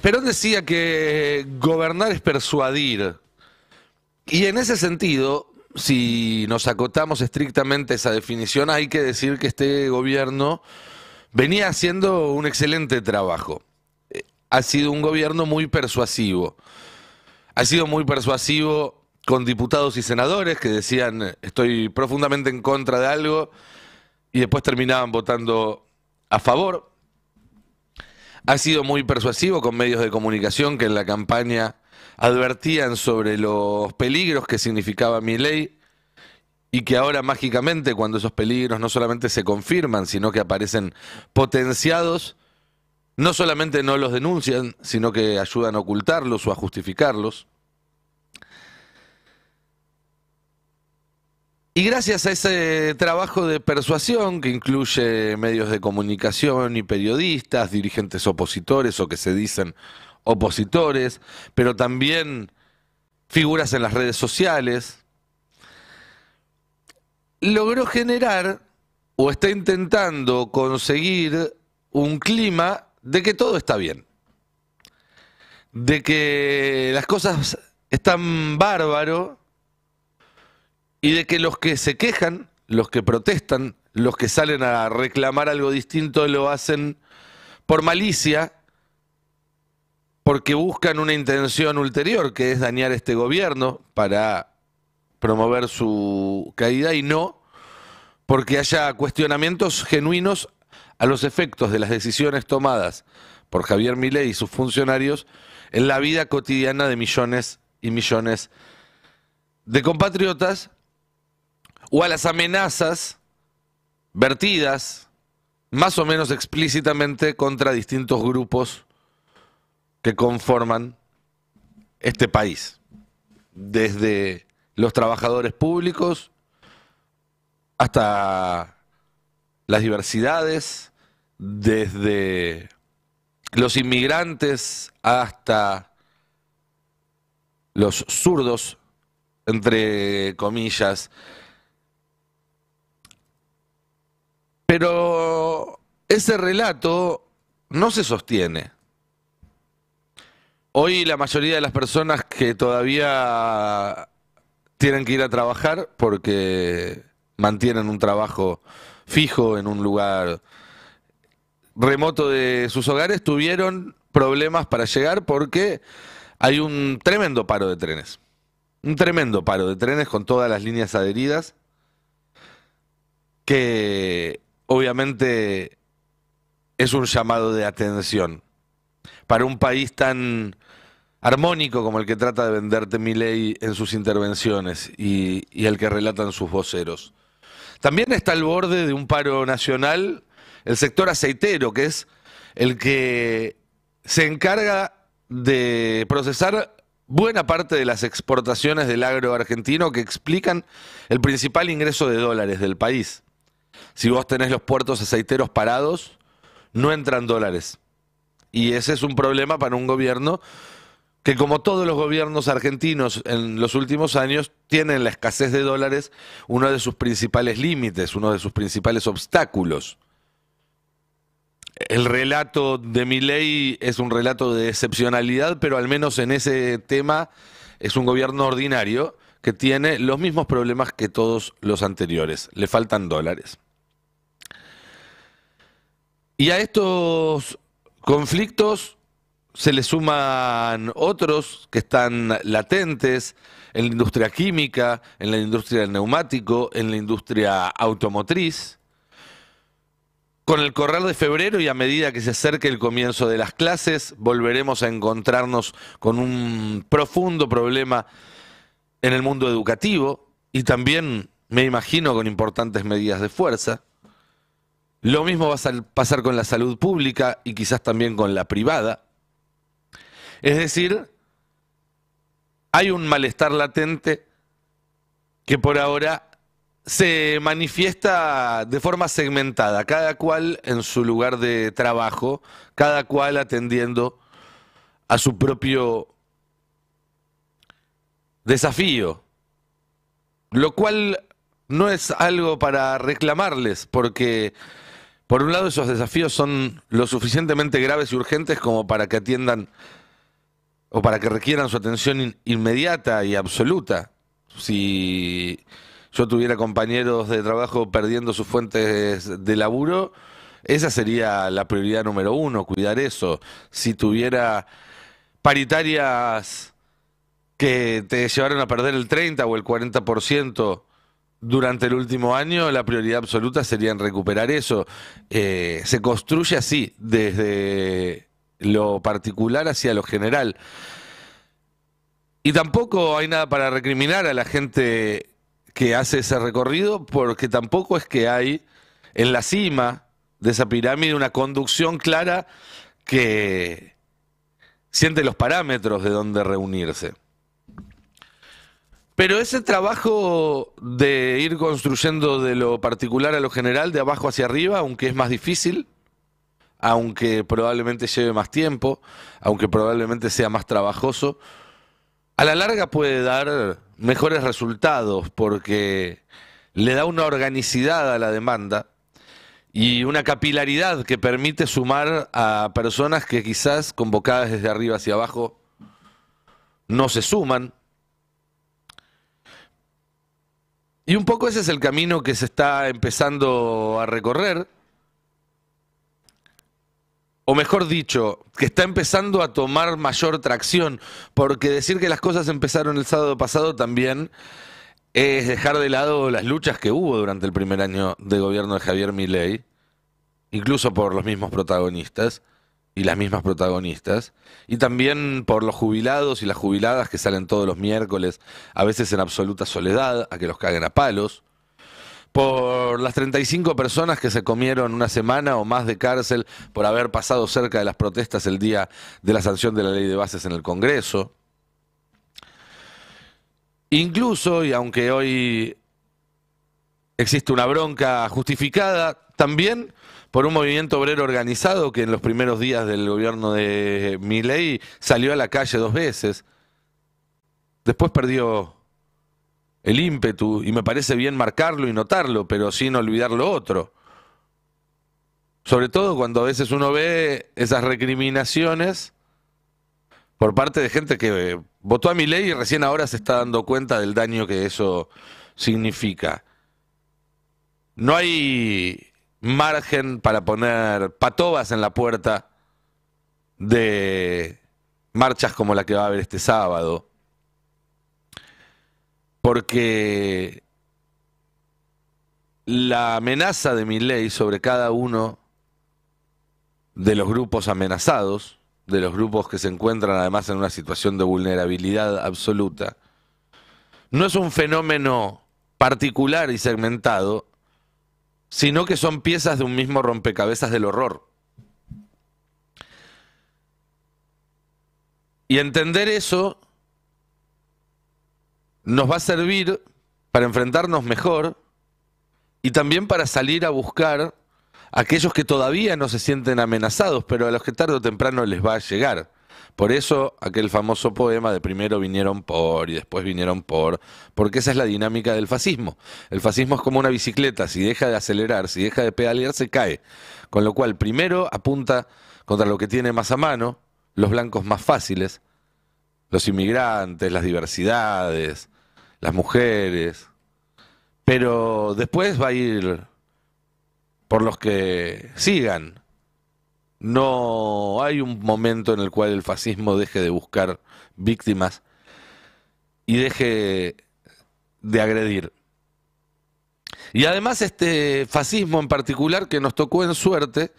Perón decía que gobernar es persuadir. Y en ese sentido, si nos acotamos estrictamente a esa definición, hay que decir que este gobierno venía haciendo un excelente trabajo. Ha sido un gobierno muy persuasivo. Ha sido muy persuasivo con diputados y senadores que decían estoy profundamente en contra de algo y después terminaban votando a favor. Ha sido muy persuasivo con medios de comunicación que en la campaña advertían sobre los peligros que significaba Milei y que ahora mágicamente cuando esos peligros no solamente se confirman, sino que aparecen potenciados, no solamente no los denuncian, sino que ayudan a ocultarlos o a justificarlos. Y gracias a ese trabajo de persuasión que incluye medios de comunicación y periodistas, dirigentes opositores o que se dicen opositores, pero también figuras en las redes sociales, logró generar o está intentando conseguir un clima de que todo está bien, de que las cosas están bárbaro y de que los que se quejan, los que protestan, los que salen a reclamar algo distinto lo hacen por malicia, porque buscan una intención ulterior, que es dañar este gobierno para promover su caída y no porque haya cuestionamientos genuinos a los efectos de las decisiones tomadas por Javier Milei y sus funcionarios en la vida cotidiana de millones y millones de compatriotas o a las amenazas vertidas más o menos explícitamente contra distintos grupos que conforman este país, desde los trabajadores públicos hasta las diversidades, desde los inmigrantes hasta los zurdos, entre comillas. Pero ese relato no se sostiene. Hoy la mayoría de las personas que todavía tienen que ir a trabajar porque mantienen un trabajo fijo en un lugar remoto de sus hogares tuvieron problemas para llegar porque hay un tremendo paro de trenes. Un tremendo paro de trenes con todas las líneas adheridas que obviamente es un llamado de atención para un país tan armónico como el que trata de venderte Milei en sus intervenciones y el que relatan sus voceros. También está al borde de un paro nacional el sector aceitero, que es el que se encarga de procesar buena parte de las exportaciones del agro argentino que explican el principal ingreso de dólares del país. Si vos tenés los puertos aceiteros parados, no entran dólares. Y ese es un problema para un gobierno que, como todos los gobiernos argentinos en los últimos años, tienen la escasez de dólares uno de sus principales límites, uno de sus principales obstáculos. El relato de Milei es un relato de excepcionalidad, pero al menos en ese tema es un gobierno ordinario que tiene los mismos problemas que todos los anteriores. Le faltan dólares. Y a estos conflictos se le suman otros que están latentes en la industria química, en la industria del neumático, en la industria automotriz. Con el correr de febrero y a medida que se acerque el comienzo de las clases, volveremos a encontrarnos con un profundo problema en el mundo educativo y también, me imagino, con importantes medidas de fuerza. Lo mismo va a pasar con la salud pública y quizás también con la privada. Es decir, hay un malestar latente que por ahora se manifiesta de forma segmentada, cada cual en su lugar de trabajo, cada cual atendiendo a su propio desafío, lo cual no es algo para reclamarles, porque Por un lado, esos desafíos son lo suficientemente graves y urgentes como para que atiendan o para que requieran su atención inmediata y absoluta. Si yo tuviera compañeros de trabajo perdiendo sus fuentes de laburo, esa sería la prioridad número uno, cuidar eso. Si tuviera paritarias que te llevaron a perder el 30 o el 40% durante el último año, la prioridad absoluta sería en recuperar eso. Se construye así, desde lo particular hacia lo general. Y tampoco hay nada para recriminar a la gente que hace ese recorrido, porque tampoco es que hay en la cima de esa pirámide una conducción clara que siente los parámetros de dónde reunirse. Pero ese trabajo de ir construyendo de lo particular a lo general, de abajo hacia arriba, aunque es más difícil, aunque probablemente lleve más tiempo, aunque probablemente sea más trabajoso, a la larga puede dar mejores resultados porque le da una organicidad a la demanda y una capilaridad que permite sumar a personas que quizás convocadas desde arriba hacia abajo no se suman. Y un poco ese es el camino que se está empezando a recorrer, o mejor dicho, que está empezando a tomar mayor tracción, porque decir que las cosas empezaron el sábado pasado también es dejar de lado las luchas que hubo durante el primer año de gobierno de Javier Milei, incluso por los mismos protagonistas y las mismas protagonistas, y también por los jubilados y las jubiladas que salen todos los miércoles, a veces en absoluta soledad, a que los caguen a palos, por las 35 personas que se comieron una semana o más de cárcel por haber pasado cerca de las protestas el día de la sanción de la ley de bases en el Congreso. Incluso, y aunque hoy existe una bronca justificada, también por un movimiento obrero organizado que en los primeros días del gobierno de Milei salió a la calle 2 veces. Después perdió el ímpetu, y me parece bien marcarlo y notarlo, pero sin olvidar lo otro. Sobre todo cuando a veces uno ve esas recriminaciones por parte de gente que votó a Milei y recién ahora se está dando cuenta del daño que eso significa. No hay margen para poner patobas en la puerta de marchas como la que va a haber este sábado, porque la amenaza de Milei sobre cada uno de los grupos amenazados, de los grupos que se encuentran además en una situación de vulnerabilidad absoluta, no es un fenómeno particular y segmentado, sino que son piezas de un mismo rompecabezas del horror. Y entender eso nos va a servir para enfrentarnos mejor y también para salir a buscar a aquellos que todavía no se sienten amenazados, pero a los que tarde o temprano les va a llegar. Por eso aquel famoso poema de primero vinieron por y después vinieron porque esa es la dinámica del fascismo. El fascismo es como una bicicleta, si deja de acelerar, si deja de pedalear, se cae. Con lo cual, primero apunta contra lo que tiene más a mano, los blancos más fáciles, los inmigrantes, las diversidades, las mujeres, pero después va a ir por los que sigan. No hay un momento en el cual el fascismo deje de buscar víctimas y deje de agredir. Y además este fascismo en particular que nos tocó en suerte,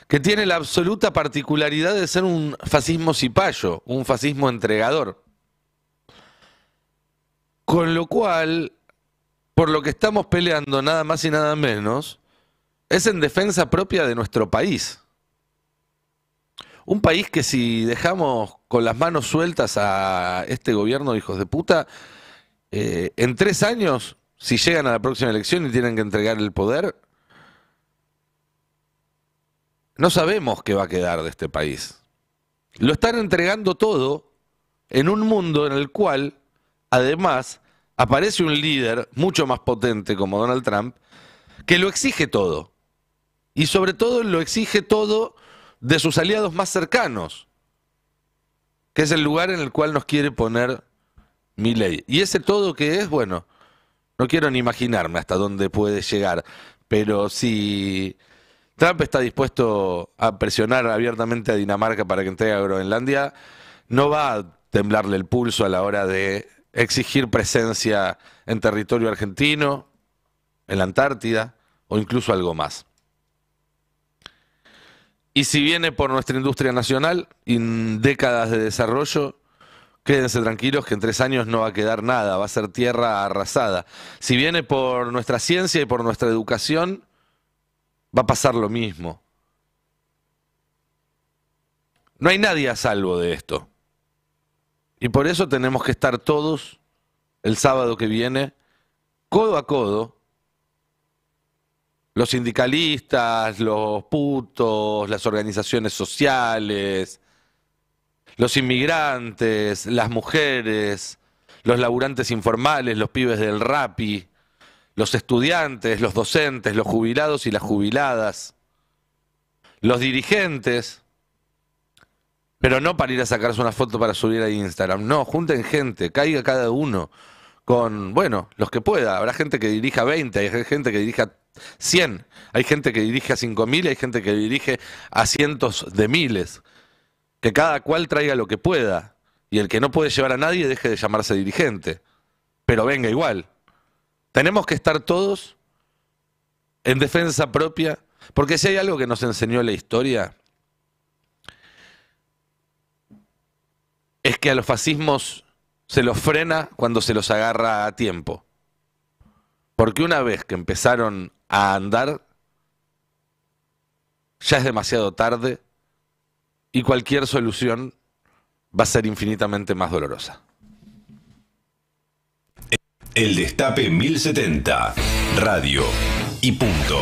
que tiene la absoluta particularidad de ser un fascismo cipayo, un fascismo entregador. Con lo cual, por lo que estamos peleando nada más y nada menos, es en defensa propia de nuestro país. Un país que si dejamos con las manos sueltas a este gobierno de hijos de puta, en 3 años, si llegan a la próxima elección y tienen que entregar el poder, no sabemos qué va a quedar de este país. Lo están entregando todo en un mundo en el cual, además, aparece un líder mucho más potente como Donald Trump, que lo exige todo. y sobre todo lo exige todo de sus aliados más cercanos, que es el lugar en el cual nos quiere poner Milei. Y ese todo que es, bueno, no quiero ni imaginarme hasta dónde puede llegar, pero si Trump está dispuesto a presionar abiertamente a Dinamarca para que entregue a Groenlandia, no va a temblarle el pulso a la hora de exigir presencia en territorio argentino, en la Antártida o incluso algo más. Y si viene por nuestra industria nacional, en décadas de desarrollo, quédense tranquilos que en 3 años no va a quedar nada, va a ser tierra arrasada. Si viene por nuestra ciencia y por nuestra educación, va a pasar lo mismo. No hay nadie a salvo de esto. Y por eso tenemos que estar todos el sábado que viene, codo a codo, los sindicalistas, los putos, las organizaciones sociales, los inmigrantes, las mujeres, los laburantes informales, los pibes del Rappi, los estudiantes, los docentes, los jubilados y las jubiladas, los dirigentes, pero no para ir a sacarse una foto para subir a Instagram, no, junten gente, caiga cada uno con, bueno, los que pueda. Habrá gente que dirija 20, hay gente que dirija 100, hay gente que dirige a 5.000, hay gente que dirige a cientos de miles. Que cada cual traiga lo que pueda. Y el que no puede llevar a nadie deje de llamarse dirigente. Pero venga igual. Tenemos que estar todos en defensa propia. Porque si hay algo que nos enseñó la historia, es que a los fascismos se los frena cuando se los agarra a tiempo. Porque una vez que empezaron a andar, ya es demasiado tarde y cualquier solución va a ser infinitamente más dolorosa. El Destape 1070, radio y punto.